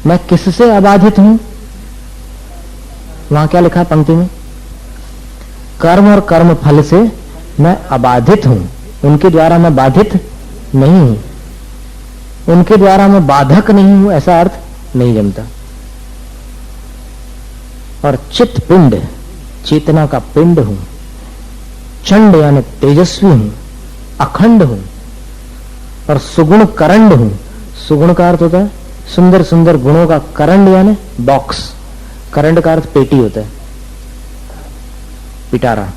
मैं किससे अबाधित हूं? वहां क्या लिखा पंक्ति में? कर्म और कर्म फल से मैं अबाधित हूं, उनके द्वारा मैं बाधित नहीं हूं, उनके द्वारा मैं बाधक नहीं हूं, ऐसा अर्थ नहीं जमता। और चित्त पिंड, चेतना का पिंड हूं, चंड यानी तेजस्वी हूं, अखंड हूं, और सुगुण करंड हूं। सुगुण का अर्थ होता है सुंदर सुंदर गुणों का, करंड यानी बॉक्स, करंड का अर्थ पेटी होता है, पिटारा।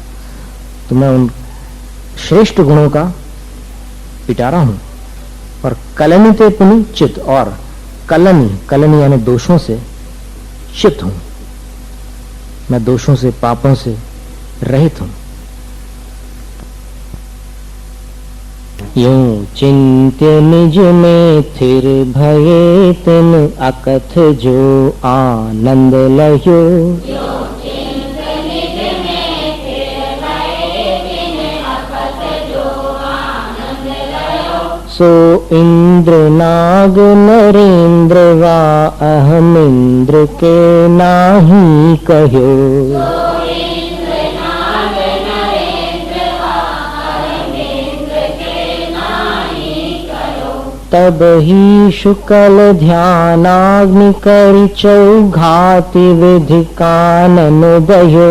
तो मैं उन श्रेष्ठ गुणों का पिटारा हूं। और कलनी ते पुनि चित, और कलनी, कलनी यानी दोषों से चित हूं, मैं दोषों से पापों से रहित हूं। यूं चिंत्य निज में थिर भये तिन अकथ जो आनंद लह्यो। सो इंद्र नाग नरेंद्र वा अहम इंद्र के नाही कह्यो। तब ही शुक्ल ध्यानाग्नि करि चौघाति विधि कानन दह्यो।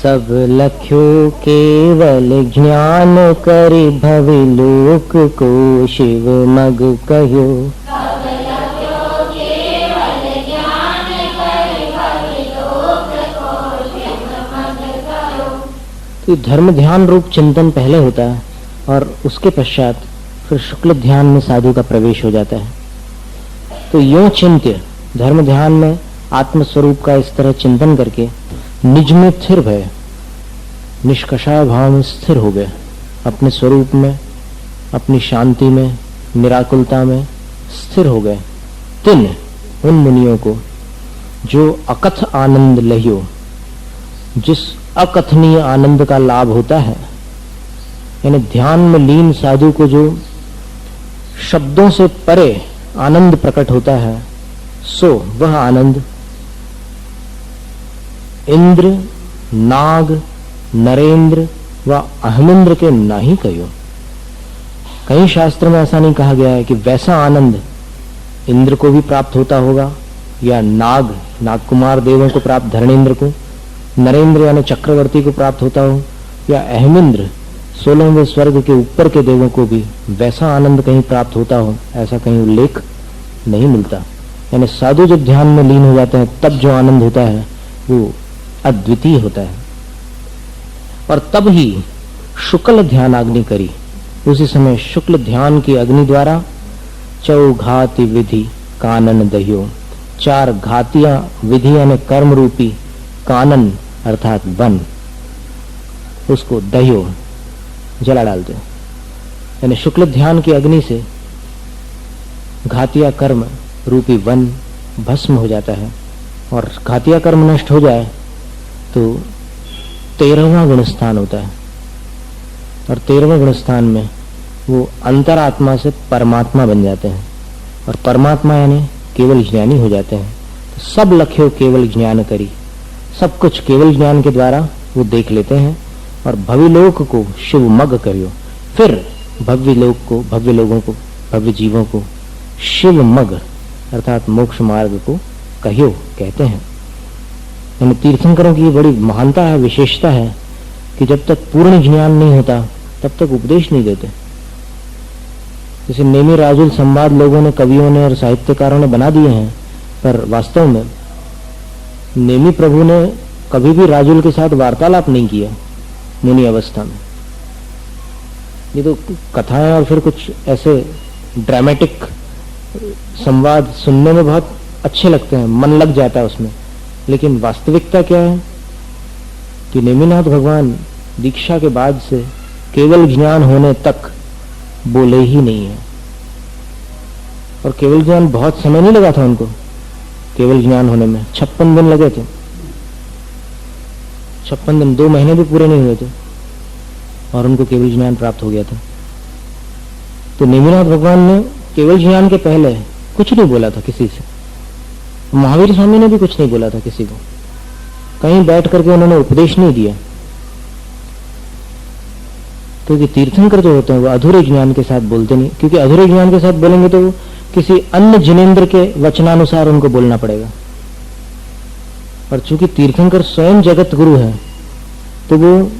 सब लख्यो केवल ज्ञान करि भविलोक को शिव मग कह्यो। तो धर्म ध्यान रूप चिंतन पहले होता है और उसके पश्चात फिर शुक्ल ध्यान में साधु का प्रवेश हो जाता है। तो यूं चिंत्य, धर्म ध्यान में आत्मस्वरूप का इस तरह चिंतन करके निज में स्थिर भय, निष्कषाय भाव में स्थिर हो गए, अपने स्वरूप में, अपनी शांति में, निराकुलता में स्थिर हो गए। तिन, उन मुनियों को जो अकथ आनंद लह्यो, जिस अकथनीय आनंद का लाभ होता है, यानी ध्यान में लीन साधु को जो शब्दों से परे आनंद प्रकट होता है, सो वह आनंद इंद्र, नाग, नरेंद्र व अहमिंद्र के नाही कहो। कई शास्त्र में ऐसा नहीं कहा गया है कि वैसा आनंद इंद्र को भी प्राप्त होता होगा, या नाग कुमार देवों को प्राप्त, धरणेन्द्र को, नरेंद्र यानी चक्रवर्ती को प्राप्त होता हो, या अहमिंद्र 16वें स्वर्ग के ऊपर के देवों को भी वैसा आनंद कहीं प्राप्त होता हो, ऐसा कहीं उल्लेख नहीं मिलता। यानी साधु जब ध्यान में लीन हो जाते हैं तब जो आनंद होता है वो अद्वितीय होता है। और तब ही शुक्ल ध्यान अग्नि करी, उसी समय शुक्ल ध्यान की अग्नि द्वारा चौघाति विधि कानन दह्यो, 4 घातियां विधि यानी कर्म रूपी कानन अर्थात वन, उसको दह्यो जला डालते, यानी शुक्ल ध्यान की अग्नि से घातिया कर्म रूपी वन भस्म हो जाता है। और घातिया कर्म नष्ट हो जाए तो 13वां गुणस्थान होता है, और 13वें गुणस्थान में वो अंतरात्मा से परमात्मा बन जाते हैं, और परमात्मा यानी केवल ज्ञानी हो जाते हैं। तो सब लख्यो केवल ज्ञान करी, सब कुछ केवल ज्ञान के द्वारा वो देख लेते हैं। और भविलोक को शिव मग करियो, फिर भव्य लोक को, भव्य लोगों को, भव्य जीवों को शिव मग अर्थात मोक्ष मार्ग को कहियो कहते हैं। यानी तीर्थंकरों की बड़ी महानता है, विशेषता है कि जब तक पूर्ण ज्ञान नहीं होता तब तक उपदेश नहीं देते। जैसे नेमी राजुल संवाद लोगों ने, कवियों ने और साहित्यकारों ने बना दिए हैं, पर वास्तव में नेमी प्रभु ने कभी भी राजुल के साथ वार्तालाप नहीं किया मुनि अवस्था में। ये तो कथाएं और फिर कुछ ऐसे ड्रामेटिक संवाद सुनने में बहुत अच्छे लगते हैं, मन लग जाता है उसमें, लेकिन वास्तविकता क्या है कि नेमिनाथ भगवान दीक्षा के बाद से केवल ज्ञान होने तक बोले ही नहीं है। और केवल ज्ञान बहुत समय नहीं लगा था उनको, केवल ज्ञान होने में 56 दिन लगे थे, 56 दिन, 2 महीने भी पूरे नहीं हुए थे। और उनको केवल ज्ञान प्राप्त हो गया था। तो नेमिनाथ भगवान ने केवल ज्ञान के पहले कुछ नहीं बोला था किसी से। महावीर स्वामी ने भी कुछ नहीं बोला था किसी को, कहीं बैठ करके उन्होंने उपदेश नहीं दिया। क्योंकि तीर्थंकर जो होते हैं वो अधूरे ज्ञान के साथ बोलते नहीं, क्योंकि अधूरे ज्ञान के साथ बोलेंगे तो वो किसी अन्य जिनेंद्र के वचनानुसार उनको बोलना पड़ेगा। और चूंकि तीर्थंकर स्वयं जगत गुरु है तो वो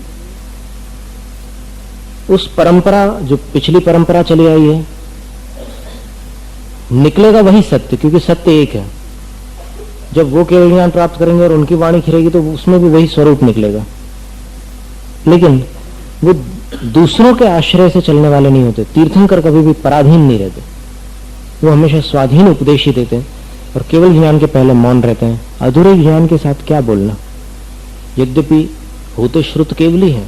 उस परंपरा, जो पिछली परंपरा चली आई है, निकलेगा वही सत्य, क्योंकि सत्य एक है। जब वो केवल ज्ञान प्राप्त करेंगे और उनकी वाणी खिरेगी तो उसमें भी वही स्वरूप निकलेगा। लेकिन वो दूसरों के आश्रय से चलने वाले नहीं होते। तीर्थंकर कभी भी पराधीन नहीं रहते, वो हमेशा स्वाधीन उपदेश ही देते हैं और केवल ज्ञान के पहले मौन रहते हैं। अधूरे ज्ञान के साथ क्या बोलना। यद्यपि होते श्रुत केवली है,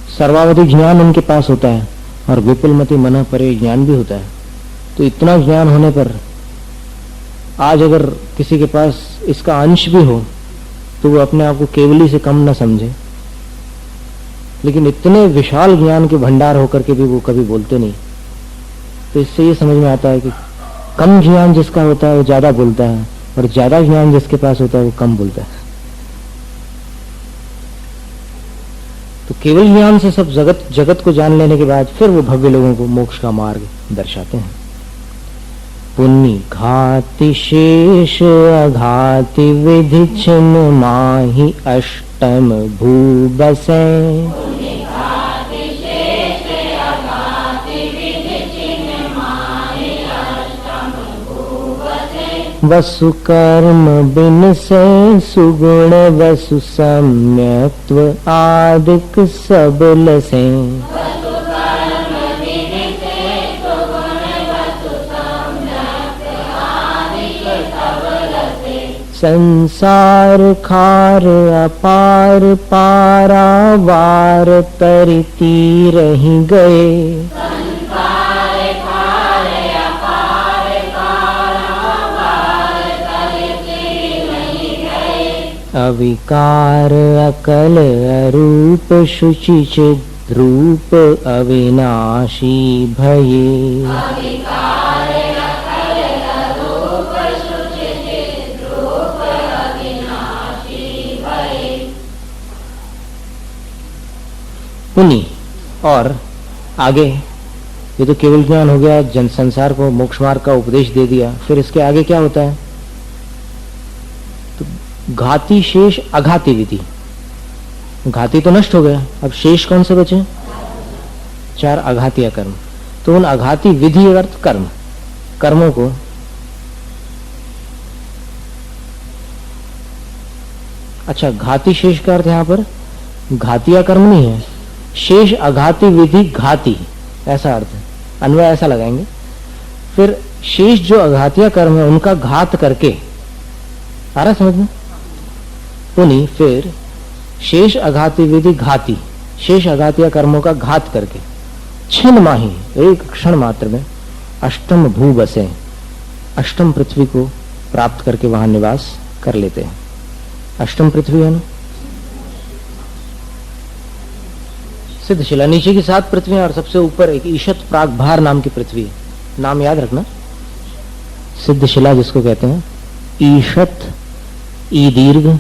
सर्वावधि ज्ञान उनके पास होता है और विपुलमति मन परे ज्ञान भी होता है। तो इतना ज्ञान होने पर आज अगर किसी के पास इसका अंश भी हो तो वो अपने आप को केवली से कम न समझे। लेकिन इतने विशाल ज्ञान के भंडार होकर के भी वो कभी बोलते नहीं। तो इससे ये समझ में आता है कि कम ज्ञान जिसका होता है वो ज्यादा बोलता है और ज्यादा ज्ञान जिसके पास होता है वो कम बोलता है। तो केवल ज्ञान से सब जगत को जान लेने के बाद फिर वो भव्य लोगों को मोक्ष का मार्ग दर्शाते हैं। पुण्य घाति शेष अघाति विधि छिन्न माहि अष्टम भू बसे। वसु कर्म बिन से सुगुण वसु सम्यक्त्व आदिक सबल से। संसार खार अपार पारावार तरती रही गए। अविकार अकल अरूप शुचि चिद्रूप अविनाशी भये। पुनि और आगे, ये तो केवल ज्ञान हो गया, जन संसार को मोक्ष मार्ग का उपदेश दे दिया। फिर इसके आगे क्या होता है? तो घाती शेष अघाती विधि। घाती तो नष्ट हो गया, अब शेष कौन से बचे? 4 अघातीय कर्म। तो उन अघाती विधि अर्थ कर्म, कर्मों को अच्छा, घाती शेष का अर्थ यहां पर घातीय कर्म नहीं है, शेष अघाती विधि घाती, ऐसा अर्थ है, अन्वय ऐसा लगाएंगे। फिर शेष जो अघातीय कर्म है उनका घात करके, आ रहा समझ में? पुनि फिर शेष अघाती विधि घाती, शेष अघातीय कर्मों का घात करके छिन्न माही, एक क्षण मात्र में अष्टम भू बसे, अष्टम पृथ्वी को प्राप्त करके वहां निवास कर लेते हैं। अष्टम पृथ्वी है ना, सिद्धशिला नीचे की 7 पृथ्वियां और सबसे ऊपर एक ईशत प्रागभार नाम की पृथ्वी है। नाम याद रखना, सिद्धशिला जिसको कहते हैं। ईशत, ई दीर्घ,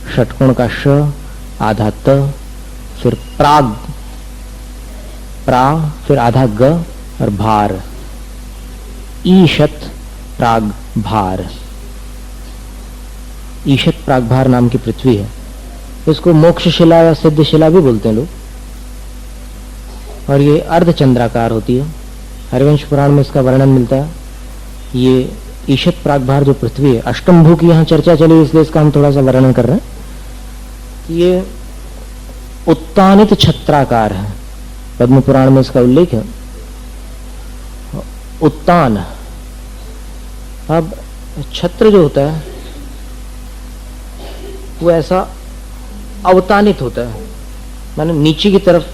षटकोण का श, आधा त, फिर प्राग, प्रा, फिर आधा ग और भार, ईशत प्राग भार। ईशत प्रागभार नाम की पृथ्वी है। इसको मोक्षशिला या सिद्धशिला भी बोलते हैं लोग, और ये अर्धचंद्राकार होती है। हरिवंश पुराण में इसका वर्णन मिलता है। ये ईशत प्रागभार जो पृथ्वी है, अष्टम भू की यहाँ चर्चा चली इसलिए इसका हम थोड़ा सा वर्णन कर रहे हैं। ये उत्तानित छत्राकार है, पद्म पुराण में इसका उल्लेख है। उत्तान, अब छत्र जो होता है वो ऐसा अवतानित होता है, माने नीचे की तरफ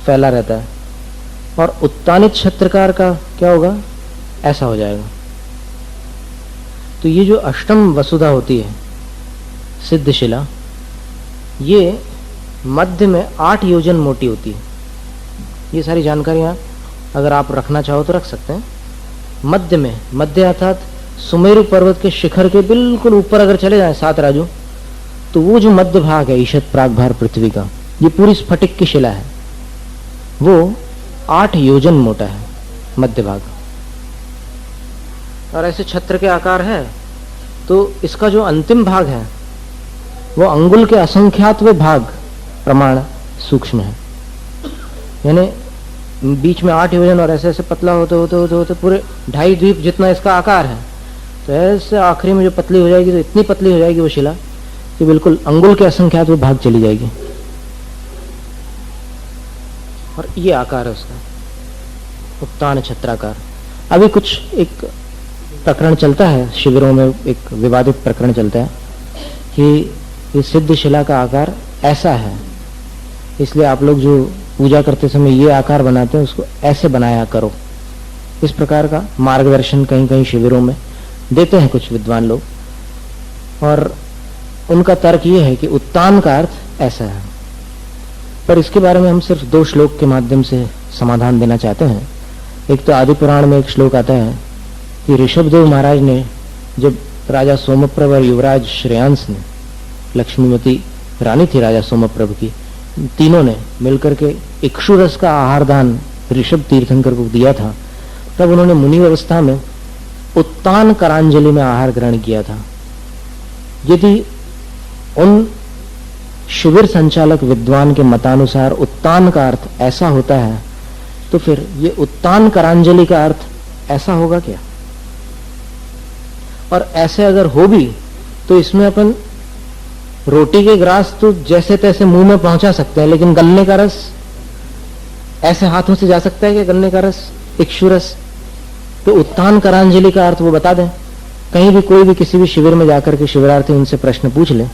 फैला रहता है, और उत्तानित छत्रकार का क्या होगा? ऐसा हो जाएगा। तो ये जो अष्टम वसुधा होती है सिद्धशिला, ये मध्य में 8 योजन मोटी होती है। ये सारी जानकारियाँ अगर आप रखना चाहो तो रख सकते हैं। मध्य में, मध्य अर्थात सुमेरु पर्वत के शिखर के बिल्कुल ऊपर अगर चले जाएं 7 राजू, तो वो जो मध्य भाग है ईशत प्रागभार पृथ्वी का, ये पूरी स्फटिक की शिला है, वो 8 योजन मोटा है मध्य भाग, और ऐसे छत्र के आकार है। तो इसका जो अंतिम भाग है वो अंगुल के असंख्यातवें भाग प्रमाण सूक्ष्म है, यानी बीच में 8 योजन और ऐसे ऐसे पतला होते होते होते होते पूरे 2.5 द्वीप जितना इसका आकार है। तो ऐसे आखिरी में जो पतली हो जाएगी, तो इतनी पतली हो जाएगी वो शिला कि बिल्कुल अंगुल के असंख्यातवें भाग चली जाएगी, और ये आकार है उसका, उत्तान छत्राकार। अभी कुछ एक प्रकरण चलता है शिविरों में, एक विवादित प्रकरण चलता है कि ये सिद्ध शिला का आकार ऐसा है, इसलिए आप लोग जो पूजा करते समय ये आकार बनाते हैं उसको ऐसे बनाया करो। इस प्रकार का मार्गदर्शन कहीं कहीं शिविरों में देते हैं कुछ विद्वान लोग, और उनका तर्क ये है कि उत्तान का अर्थ ऐसा है। पर इसके बारे में हम सिर्फ 2 श्लोक के माध्यम से समाधान देना चाहते हैं। एक तो आदि पुराण में एक श्लोक आता है कि ऋषभदेव महाराज ने, जब राजा सोमप्रभ और युवराज श्रेयांस ने, लक्ष्मीमती रानी थी राजा सोमप्रभ की, तीनों ने मिलकर के इक्षुरस का आहार दान ऋषभ तीर्थंकर को दिया था, तब उन्होंने मुनि अवस्था में उत्तान करांजलि में आहार ग्रहण किया था। यदि उन शिविर संचालक विद्वान के मतानुसार उत्तान का अर्थ ऐसा होता है, तो फिर ये उत्तान करांजलि का अर्थ ऐसा होगा क्या? और ऐसे अगर हो भी तो इसमें अपन रोटी के ग्रास तो जैसे तैसे मुंह में पहुंचा सकते हैं, लेकिन गन्ने का रस ऐसे हाथों से जा सकता है कि गन्ने का रस, इक्षुरस? तो उत्तान करांजलि का अर्थ वो बता दें। कहीं भी कोई भी किसी भी शिविर में जाकर के शिविरार्थी उनसे प्रश्न पूछ ले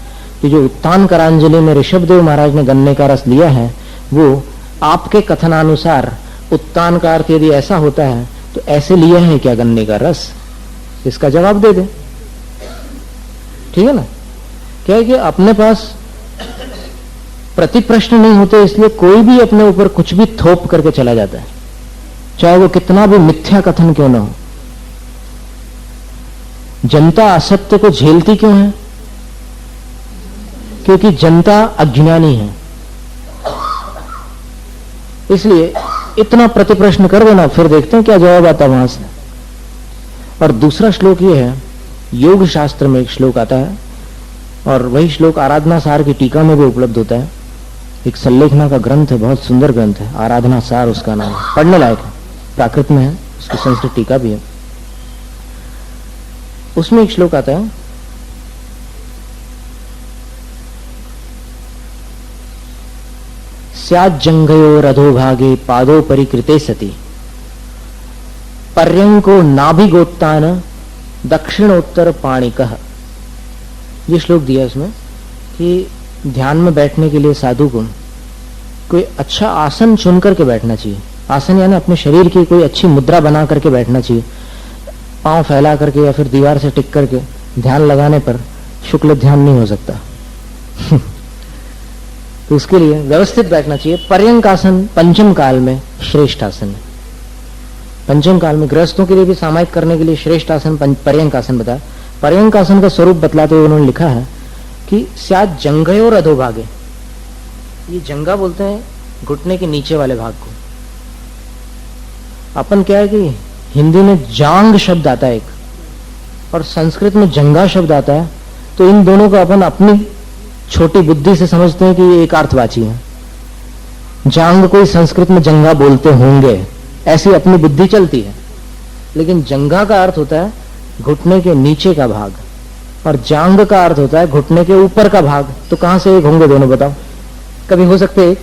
कि जो उत्तान करांजलि में ऋषभदेव महाराज ने गन्ने का रस लिया है, वो आपके कथनानुसार उत्तान का अर्थ यदि ऐसा होता है तो ऐसे लिया है क्या गन्ने का रस? इसका जवाब दे दे, ठीक है ना? क्या है कि अपने पास प्रति प्रश्न नहीं होते, इसलिए कोई भी अपने ऊपर कुछ भी थोप करके चला जाता है, चाहे वो कितना भी मिथ्या कथन क्यों ना हो। जनता असत्य को झेलती क्यों है? क्योंकि जनता अज्ञानी है। इसलिए इतना प्रति प्रश्न कर देना, फिर देखते हैं क्या जवाब आता वहां से। और दूसरा श्लोक ये है, योग शास्त्र में एक श्लोक आता है, और वही श्लोक आराधना सार की टीका में भी उपलब्ध होता है। एक सल्लेखना का ग्रंथ है, बहुत सुंदर ग्रंथ है, आराधना सार उसका नाम है, पढ़ने लायक है, प्राकृत में है, उसकी संस्कृत टीका भी है। उसमें एक श्लोक आता है, स्याज्जंघयो रधोभागे पादो परिकृते सति पर्यंको नाभिगोत्तान दक्षिणोत्तर पाणिकः। ये श्लोक दिया इसमें कि ध्यान में बैठने के लिए साधु को कोई अच्छा आसन चुन करके बैठना चाहिए। आसन यानी अपने शरीर की कोई अच्छी मुद्रा बना करके बैठना चाहिए, पांव फैला करके या फिर दीवार से टिक करके ध्यान लगाने पर शुक्ल ध्यान नहीं हो सकता। तो उसके लिए व्यवस्थित बैठना चाहिए। पर्यंक आसन पंचम काल में श्रेष्ठ आसन है। पंचम काल में गृहस्थों के लिए भी सामायिक करने के लिए श्रेष्ठ आसन पर्यंक आसन बताया। पर्यंक आसन का स्वरूप बतलाते हुए उन्होंने लिखा है कि शायद जंघयोर अधोभागे, ये जंगा बोलते हैं घुटने के नीचे वाले भाग को। अपन क्या है कि हिंदी में जांग शब्द आता है एक, और संस्कृत में जंगा शब्द आता है, तो इन दोनों को अपन अपनी छोटी बुद्धि से समझते हैं कि ये एक अर्थवाची है। जांग कोई संस्कृत में जंगा बोलते होंगे, ऐसी अपनी बुद्धि चलती है, लेकिन जंगा का अर्थ होता है घुटने के नीचे का भाग, और जांग का अर्थ होता है घुटने के ऊपर का भाग। तो कहां से एक होंगे दोनों, बताओ? कभी हो सकते एक?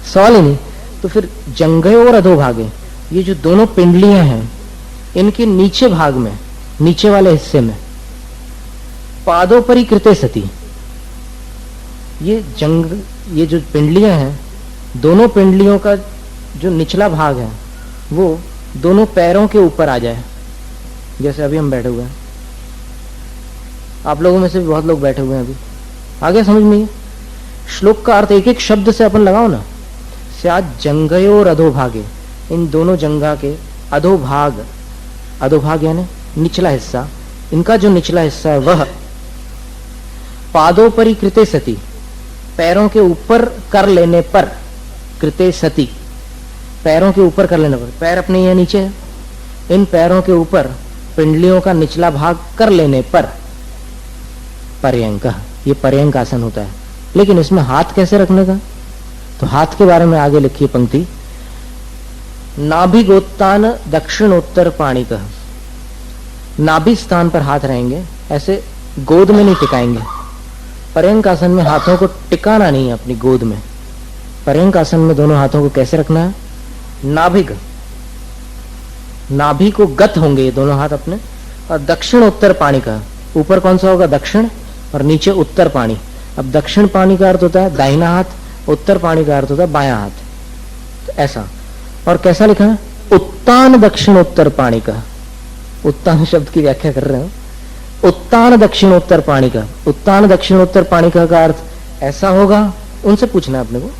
सवाल ही नहीं। तो फिर जंघे और अधोभागे, ये जो दोनों पिंडलियां हैं, इनके नीचे भाग में, नीचे वाले हिस्से में पादों परिकृते सती, ये जो पिंडलियां हैं, दोनों पिंडलियों का जो निचला भाग है वो दोनों पैरों के ऊपर आ जाए, जैसे अभी हम बैठे हुए हैं। आप लोगों में से भी बहुत लोग बैठे हुए हैं अभी। आगे समझ में? श्लोक का अर्थ एक एक शब्द से अपन लगाओ ना। स्यात् जंघयोर अधोभागे, इन दोनों जंघा के अधोभाग, अधोभाग यानी निचला हिस्सा, इनका जो निचला हिस्सा है वह पादोपरि कृते सति, पैरों के ऊपर कर लेने पर, कृते सति पैरों के ऊपर कर लेने पर, पैर अपने यहाँ नीचे है, इन पैरों के ऊपर पिंडलियों का निचला भाग कर लेने पर पर्यंक, ये पर्यंक आसन होता है। लेकिन इसमें हाथ कैसे रखने का, तो हाथ के बारे में आगे लिखी पंक्ति, नाभिगोत्तान दक्षिणोत्तर पाणिक, नाभि स्थान पर हाथ रहेंगे, ऐसे गोद में नहीं टिकाएंगे। पर्यंक आसन में हाथों को टिकाना नहीं है अपनी गोद में। पर्यंक आसन में दोनों हाथों को कैसे रखना है, नाभिग, नाभि को गत होंगे ये दोनों हाथ अपने, और दक्षिण उत्तर पाणी का, ऊपर कौन सा होगा, दक्षिण, और नीचे उत्तर पाणी। अब दक्षिण पाणी का अर्थ होता है दाहिना हाथ, उत्तर पाणी का अर्थ होता है बायां हाथ, तो ऐसा। और कैसा लिखा है, उत्तान दक्षिणोत्तर पाणी का, उत्तान शब्द की व्याख्या कर रहे हो, उत्तान दक्षिणोत्तर पाणी का, उत्तान दक्षिणोत्तर पाणी का अर्थ ऐसा होगा। उनसे पूछना है अपने को,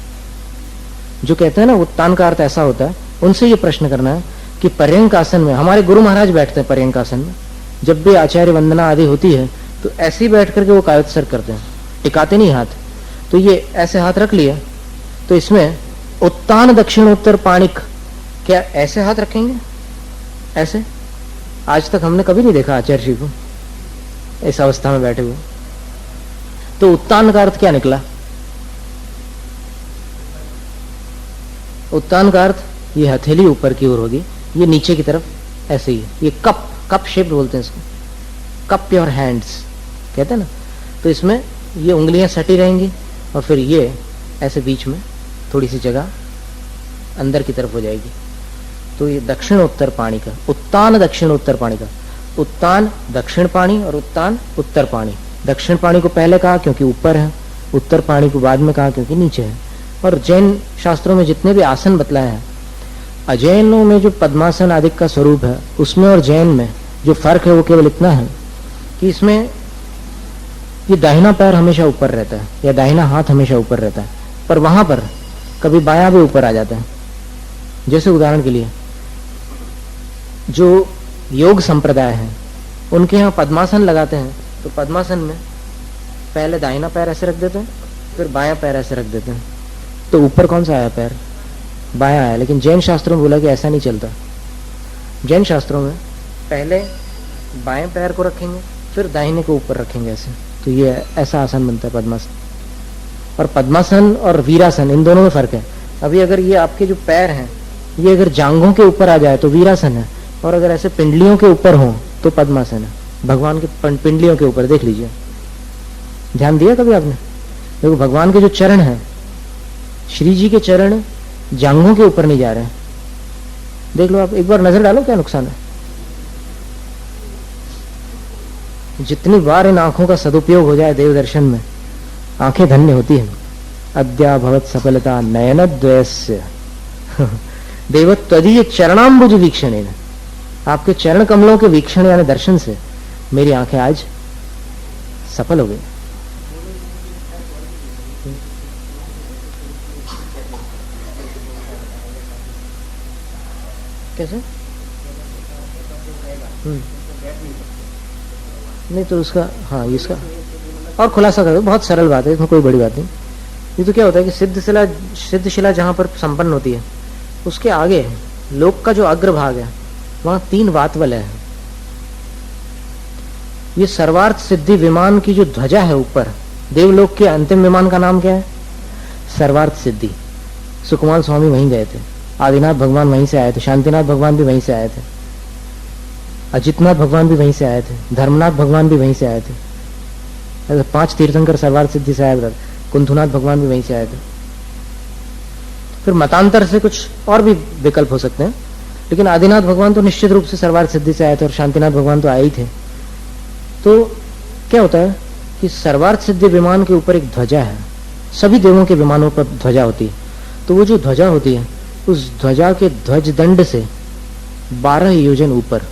जो कहते हैं ना उत्तान का अर्थ ऐसा होता है, उनसे ये प्रश्न करना है कि पर्यंक आसन में, हमारे गुरु महाराज बैठते हैं पर्यंक आसन में, जब भी आचार्य वंदना आदि होती है तो ऐसे ही बैठ करके वो कायोत्सर्ग करते हैं, टिकाते नहीं हाथ। तो ये ऐसे हाथ रख लिए, तो इसमें उत्तान दक्षिणोत्तर पाणिक, क्या ऐसे हाथ रखेंगे, ऐसे? आज तक हमने कभी नहीं देखा आचार्य जी को इस अवस्था में बैठे हुए। तो उत्तान का अर्थ क्या निकला, उत्तान का अर्थ ये हथेली ऊपर की ओर होगी, ये नीचे की तरफ ऐसे ही, ये कप, कप शेप बोलते हैं इसको, कप योर हैंड्स कहते हैं ना। तो इसमें ये उंगलियां सटी रहेंगी और फिर ये ऐसे बीच में थोड़ी सी जगह अंदर की तरफ हो जाएगी। तो ये दक्षिण उत्तर पाणी का, उत्तान दक्षिण उत्तर पाणी का, उत्तान दक्षिण पाणी और उत्तान उत्तर पाणी। दक्षिण पाणी को पहले कहा क्योंकि ऊपर है, उत्तर पाणी को बाद में कहा क्योंकि नीचे है। और जैन शास्त्रों में जितने भी आसन बतलाए हैं, अजैनों में जो पद्मासन आदि का स्वरूप है उसमें और जैन में जो फर्क है वो केवल इतना है कि इसमें ये दाहिना पैर हमेशा ऊपर रहता है या दाहिना हाथ हमेशा ऊपर रहता है, पर वहां पर कभी बायां भी ऊपर आ जाता है। जैसे उदाहरण के लिए जो योग संप्रदाय है उनके यहाँ पद्मासन लगाते हैं, तो पद्मासन में पहले दाहिना पैर ऐसे रख देते हैं, फिर बायां पैर ऐसे रख देते हैं, तो ऊपर कौन सा आया पैर, बायां आया। लेकिन जैन शास्त्रों में बोला कि ऐसा नहीं चलता। जैन शास्त्रों में पहले बाएं पैर को रखेंगे, फिर दाहिने को ऊपर रखेंगे ऐसे, तो ये ऐसा आसन बनता है पद्मासन। और पद्मासन और वीरासन इन दोनों में फर्क है। अभी अगर ये आपके जो पैर हैं ये अगर जांघों के ऊपर आ जाए तो वीरासन है, और अगर ऐसे पिंडलियों के ऊपर हो तो पद्मासन है। भगवान के पिंडलियों के ऊपर देख लीजिए, ध्यान दिया कभी आपने? देखो भगवान के जो चरण हैं, श्री जी के चरण जांघों के ऊपर नहीं जा रहे हैं, देख लो आप, एक बार नजर डालो, क्या नुकसान है। जितनी बार इन आंखों का सदुपयोग हो जाए देव दर्शन में, आंखें धन्य होती हैं। अद्या भवत सफलता नयनद्वयस्य देवत्वदीय चरणाम्बुज वीक्षणेन, आपके चरण कमलों के वीक्षण यानी दर्शन से मेरी आंखें आज सफल हो गई। कैसे? नहीं तो उसका, हाँ इसका और खुलासा करो, बहुत सरल बात है, इसमें कोई बड़ी बात नहीं। ये तो क्या होता है कि सिद्धशिला जहां पर संपन्न होती है उसके आगे लोक का जो अग्रभाग है वहां 3 वातवल है। ये सर्वार्थ सिद्धि विमान की जो ध्वजा है ऊपर, देवलोक के अंतिम विमान का नाम क्या है? सर्वार्थ सिद्धि। सुकुमार स्वामी वहीं गए थे, आदिनाथ भगवान वहीं से आए थे, शांतिनाथ भगवान भी वहीं से आए थे, अजितनाथ भगवान भी वहीं से आए थे, धर्मनाथ भगवान भी वहीं से आए थे। 5 तीर्थंकर सर्वार्थ सिद्धि से आए थे, कुंथुनाथ भगवान भी वहीं से आए थे। फिर मतांतर से कुछ और भी विकल्प हो सकते हैं, लेकिन आदिनाथ भगवान तो निश्चित रूप से सर्वार्थ सिद्धि से आए थे और शांतिनाथ भगवान तो आए ही थे। तो क्या होता है कि सर्वार्थ सिद्धि विमान के ऊपर एक ध्वजा है, सभी देवों के विमानों पर ध्वजा होती है। तो वो जो ध्वजा होती है उस ध्वजा के ध्वज दंड से 12 योजन ऊपर,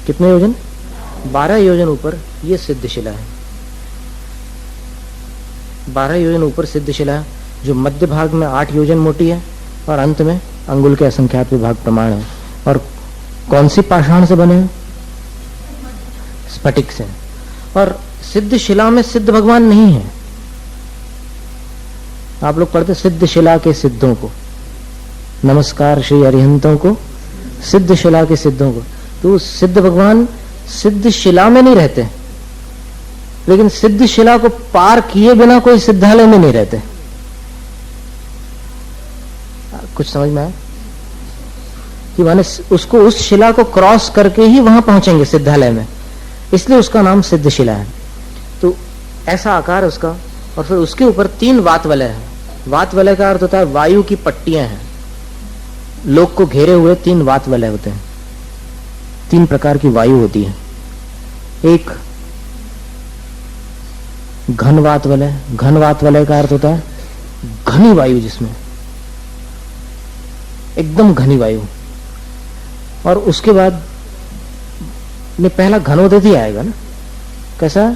कितने योजन? 12 योजन ऊपर ये सिद्धशिला है। 12 योजन ऊपर सिद्धशिला है। जो मध्य भाग में 8 योजन मोटी है और अंत में अंगुल के असंख्यात विभाग प्रमाण है। और कौन सी पाषाण से बने हैं? स्फटिक से। और सिद्ध शिला में सिद्ध भगवान नहीं है। आप लोग पढ़ते सिद्ध शिला के सिद्धों को, नमस्कार श्री अरिहंतों को, सिद्ध शिला के सिद्धों को। तो सिद्ध भगवान सिद्ध शिला में नहीं रहते, लेकिन सिद्ध शिला को पार किए बिना कोई सिद्धालय में नहीं रहते। कुछ समझ में आया कि माने उसको उस शिला को क्रॉस करके ही वहां पहुंचेंगे सिद्धालय में, इसलिए उसका नाम सिद्ध शिला है। तो ऐसा आकार उसका। और फिर उसके ऊपर 3 वात वलय है। वात वलय का अर्थ होता है वायु की पट्टियां हैं। लोक को घेरे हुए 3 वात वलय होते हैं। 3 प्रकार की वायु होती है। एक घन वात वलय। घन वात वलय का अर्थ होता है घनी वायु, जिसमें एकदम घनी वायु। और उसके बाद में पहला घनोदधि आएगा ना, कैसा?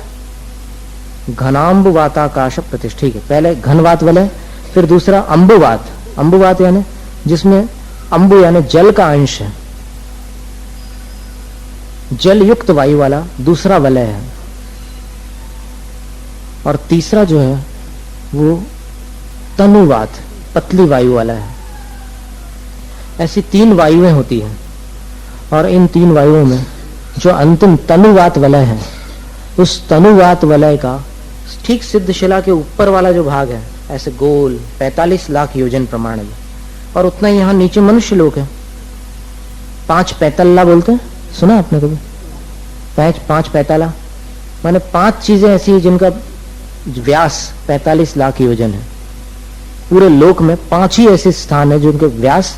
घनाम्ब वाताकाश प्रतिष्ठ। ठीक है, पहले घनवात वलय, फिर दूसरा अंबुवात। अंबुवात यानी जिसमें अंबु यानी जल का अंश है, जल युक्त वायु वाला दूसरा वलय है। और तीसरा जो है वो तनुवात, पतली वायु वाला है। ऐसी 3 वायुएं होती हैं। और इन 3 वायुओं में जो अंतिम तनुवात वलय है, उस तनुवात वलय का ठीक सिद्ध शिला के ऊपर वाला जो भाग है, ऐसे गोल 45 लाख योजन प्रमाण में। और उतना ही यहाँ नीचे मनुष्य लोक है। 5 पैतल्ला बोलते हैं, सुना आपने कभी? 5 पैताला माने 5 चीजें ऐसी हैं जिनका व्यास 45 लाख योजन है। पूरे लोक में 5 ही ऐसे स्थान है जिनके व्यास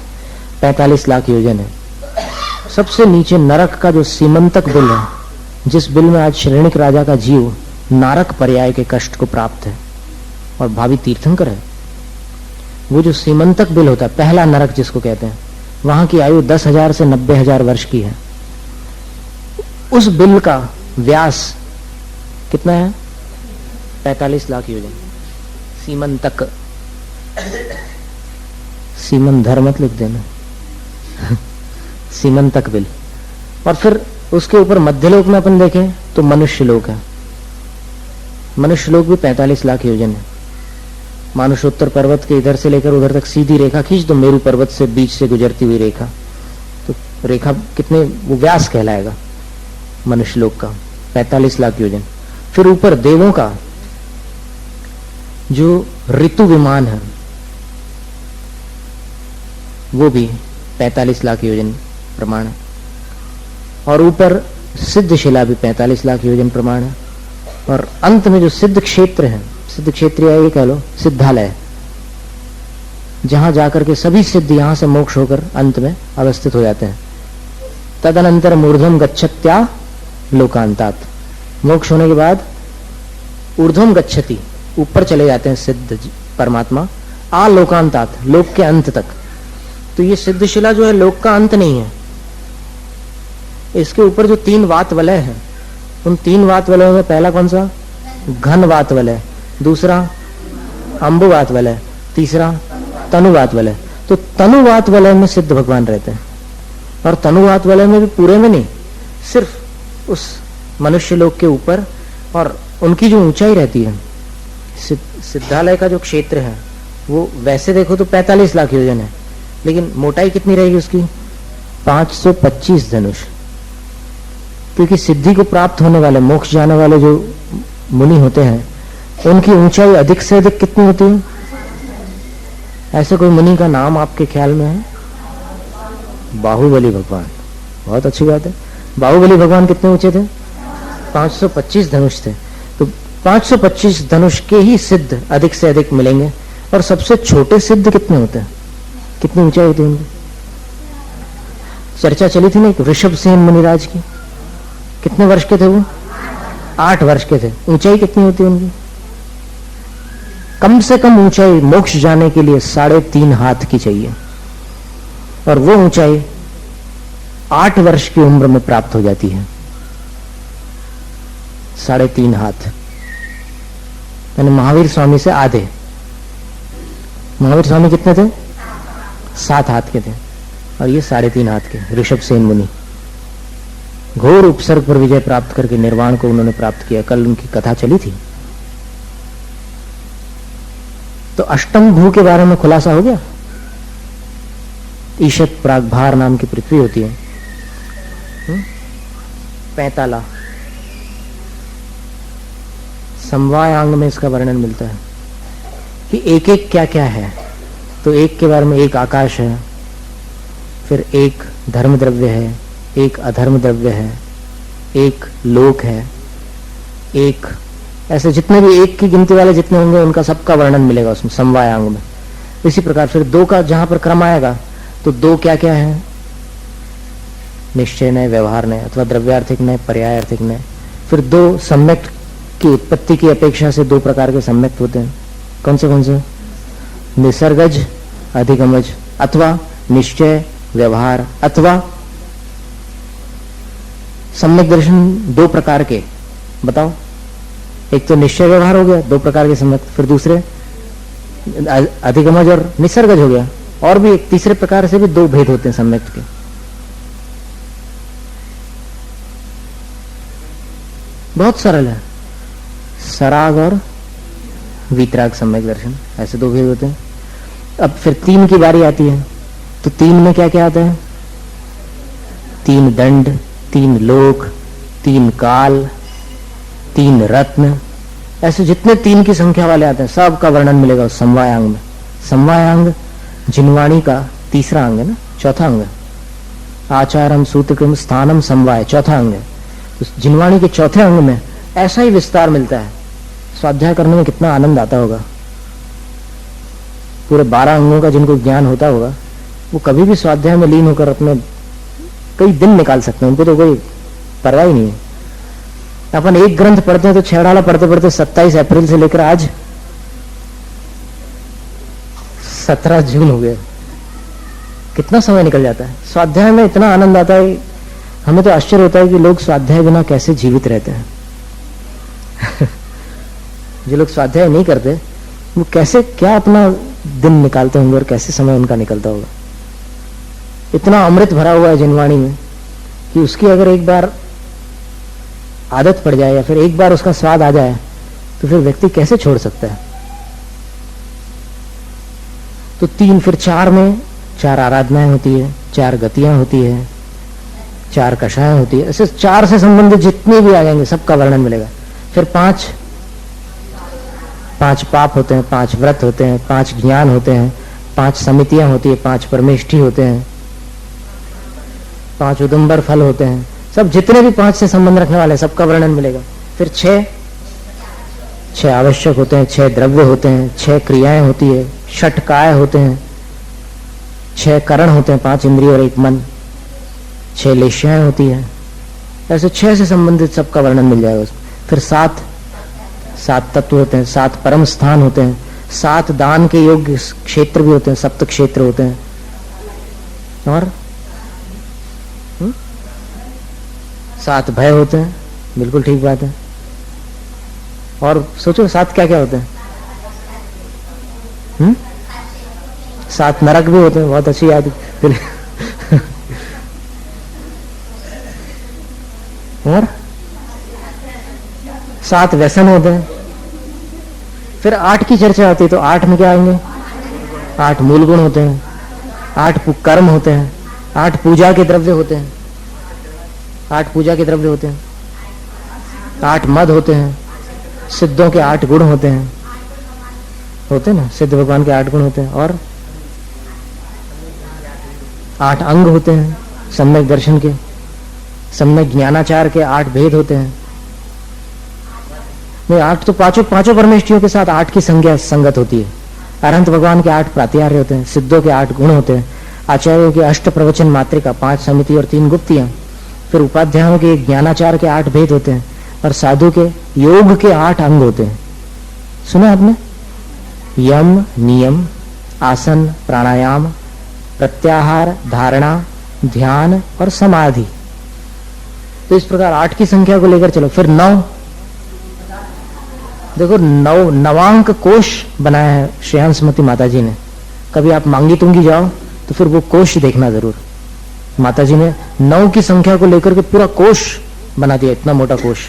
45 लाख योजन है। सबसे नीचे नरक का जो सीमंतक बिल है, जिस बिल में आज श्रेणिक राजा का जीव नारक पर्याय के कष्ट को प्राप्त है और भावी तीर्थंकर है, वो जो सीमंतक बिल होता है, पहला नरक जिसको कहते हैं, वहां की आयु 10,000 से 90,000 वर्ष की है। उस बिल का व्यास कितना है? 45 लाख योजन। सीमंतक, सीमन धर मत लिख देना सीमंतक बिल। और फिर उसके ऊपर मध्यलोक में अपन देखें तो मनुष्य लोक है। मनुष्य लोक भी 45 लाख योजन है। मानुषोत्तर पर्वत के इधर से लेकर उधर तक सीधी रेखा खींच दो, मेरू पर्वत से बीच से गुजरती हुई रेखा, तो रेखा कितने, वो व्यास कहलाएगा मनुष्य लोक का, 45 लाख योजन। फिर ऊपर देवों का जो ऋतु विमान है, वो भी 45 लाख योजन प्रमाण है। और ऊपर सिद्ध शिला भी 45 लाख योजन प्रमाण है। और अंत में जो सिद्ध क्षेत्र है, सिद्ध क्षेत्र या ये कह लो सिद्धालय, जहां जाकर के सभी सिद्ध यहां से मोक्ष होकर अंत में अवस्थित हो जाते हैं। तदनंतर ऊर्ध्वम गच्छत्या लोकांतात, मोक्ष होने के बाद ऊर्ध्वम गच्छति, ऊपर चले जाते हैं सिद्ध परमात्मा, आ लोकांतात, लोक के अंत तक। तो ये सिद्ध शिला जो है लोक का अंत नहीं है। इसके ऊपर जो 3 वात वलय है, उन 3 वात वलयों में पहला कौन सा? घन वात वलय, दूसरा अंबुवात वलय, तीसरा तनुवात वलय। तो तनुवात वलय में सिद्ध भगवान रहते हैं। और तनुवात वलय में भी पूरे में नहीं, सिर्फ उस मनुष्य लोक के ऊपर। और उनकी जो ऊंचाई रहती है, सिद्धालय का जो क्षेत्र है वो वैसे देखो तो 45 लाख योजन है, लेकिन मोटाई कितनी रहेगी उसकी? 525 धनुष। क्योंकि सिद्धि को प्राप्त होने वाले, मोक्ष जाने वाले जो मुनि होते हैं, उनकी ऊंचाई अधिक से अधिक कितनी होती है? ऐसे कोई मुनि का नाम आपके ख्याल में है? बाहुबली भगवान। बहुत अच्छी बात है। बाहुबली भगवान कितने ऊंचे थे? 525 धनुष थे। तो 525 धनुष के ही सिद्ध अधिक से अधिक मिलेंगे। और सबसे छोटे सिद्ध कितने होते हैं? कितनी ऊंचाई होती है उनकी? चर्चा चली थी ना ऋषभ सेन मुनिराज की, कितने वर्ष के थे वो? 8 वर्ष के थे। ऊंचाई कितनी होती है उनकी? कम से कम ऊंचाई मोक्ष जाने के लिए 3.5 हाथ की चाहिए। और वो ऊंचाई 8 वर्ष की उम्र में प्राप्त हो जाती है। 3.5 हाथ, यानी महावीर स्वामी से आधे। महावीर स्वामी कितने थे? 7 हाथ के थे और ये 3.5 हाथ के ऋषभ सेन मुनि। घोर उपसर्ग पर विजय प्राप्त करके निर्वाण को उन्होंने प्राप्त किया। कल उनकी कथा चली थी। तो अष्टम भू के बारे में खुलासा हो गया। ईशत प्रागभार नाम की पृथ्वी होती है, 45 समवायांग में इसका वर्णन मिलता है कि एक एक क्या क्या है। तो एक के बारे में एक आकाश है, फिर एक धर्म द्रव्य है, एक अधर्म द्रव्य है, एक लोक है, एक ऐसे जितने भी एक की गिनती वाले जितने होंगे उनका सबका वर्णन मिलेगा उसमें समवायांग में। इसी प्रकार फिर 2 का जहां पर क्रम आएगा तो 2 क्या क्या है? निश्चय नय, व्यवहार नय अथवा द्रव्यार्थिक नय, पर्यायार्थिक नय। फिर 2 सम्यक की उत्पत्ति की अपेक्षा से 2 प्रकार के सम्यक होते हैं। कौन से? निसर्गज, अधिगमज, अथवा निश्चय व्यवहार, अथवा सम्यक दर्शन 2 प्रकार के। बताओ, एक तो निश्चय व्यवहार हो गया, 2 प्रकार के सम्यक। फिर दूसरे अधिगमज और निसर्गज हो गया। और भी एक तीसरे प्रकार से भी 2 भेद होते हैं सम्यक के। बहुत सरल है। सराग और वीतराग सम्यक दर्शन, ऐसे 2 भेद होते हैं। अब फिर 3 की बारी आती है। तो 3 में क्या क्या आता है? 3 दंड, 3 लोक, 3 काल, 3 रत्न, ऐसे जितने 3 की संख्या वाले आते हैं सबका वर्णन मिलेगा उस समवायांग में। समवायांग जिनवाणी का तीसरा अंग है ना, चौथा अंग है। आचारम सूत्रक्रम स्थानम समवाय चौथा अंग है। उस जिनवाणी के चौथे अंग में ऐसा ही विस्तार मिलता है। स्वाध्याय करने में कितना आनंद आता होगा। पूरे 12 अंगों का जिनको ज्ञान होता होगा वो कभी भी स्वाध्याय में लीन होकर अपने कई दिन निकाल सकते हैं। उनको तो कोई परवाह ही नहीं है। अपन एक ग्रंथ पढ़ते हैं तो छेड़ाला पढ़ते पढ़ते 27 अप्रैल से लेकर आज 17 जून हो गया। कितना समय निकल जाता है। स्वाध्याय में इतना आनंद आता है, हमें तो आश्चर्य होता है कि लोग स्वाध्याय बिना कैसे जीवित रहते हैं। जो लोग स्वाध्याय नहीं करते वो कैसे क्या अपना दिन निकालते होंगे और कैसे समय उनका निकलता होगा। इतना अमृत भरा हुआ है जिनवाणी में कि उसकी अगर एक बार आदत पड़ जाए या फिर एक बार उसका स्वाद आ जाए तो फिर व्यक्ति कैसे छोड़ सकता है। तो 3 फिर 4 में 4 आराधनाएं होती है, 4 गतियां होती है, 4 कषाएं होती है। ऐसे 4 से संबंधित जितने भी आ जाएंगे सबका वर्णन मिलेगा। फिर 5 पाप होते हैं, 5 व्रत होते हैं, 5 ज्ञान होते हैं, 5 समितियां होती है, 5 परमेष्ठी होते हैं, 5 उदुम्बर फल होते हैं। सब जितने भी 5 से संबंध रखने वाले सबका वर्णन मिलेगा। फिर 6 आवश्यक होते हैं, 6 द्रव्य होते हैं, 6 क्रियाएं होती है, 6 काय होते हैं, 6 करण होते हैं, 5 इंद्रिय और 1 मन, 6 लेश्याएं होती है। ऐसे 6 से संबंधित सबका वर्णन मिल जाएगा उसमें। फिर 7 तत्व होते हैं, 7 परम स्थान होते हैं, 7 दान के योग्य क्षेत्र भी होते हैं, 7 क्षेत्र होते हैं। और 7 भय होते हैं। बिल्कुल ठीक बात है। और सोचो 7 क्या क्या होते हैं। 7 नरक भी होते हैं। बहुत अच्छी याद। और 7 व्यसन होते हैं। फिर 8 की चर्चा होती है तो 8 में क्या आएंगे? 8 मूल गुण होते हैं, 8 कर्म होते हैं, 8 पूजा के द्रव्य होते हैं, 8 पूजा के द्रव्य होते हैं, 8 मद होते हैं, सिद्धों के 8 गुण होते हैं, ना सिद्ध भगवान के 8 गुण होते हैं। और 8 अंग होते हैं सम्यक दर्शन के, सम्यक ज्ञानाचार के 8 भेद होते हैं। नहीं 8 तो पांचों परमेष्ठियों के साथ 8 की संज्ञा संगत होती है। अरहंत भगवान के 8 प्रात्यार्य होते हैं, सिद्धों के 8 गुण होते हैं, आचार्यों के 8 प्रवचन मात्रिका, 5 समिति और 3 गुप्तियां। फिर उपाध्यायों के ज्ञानाचार के 8 भेद होते हैं और साधु के योग के 8 अंग होते हैं। सुना आपने? यम, नियम, आसन, प्राणायाम, प्रत्याहार, धारणा, ध्यान और समाधि। तो इस प्रकार 8 की संख्या को लेकर चलो। फिर 9, देखो 9 नवांक कोश बनाया है श्रेयांसमती माता जी ने। कभी आप मांगी तुंगी जाओ तो फिर वो कोश देखना जरूर। माताजी ने 9 की संख्या को लेकर के पूरा कोश बना दिया, इतना मोटा कोश।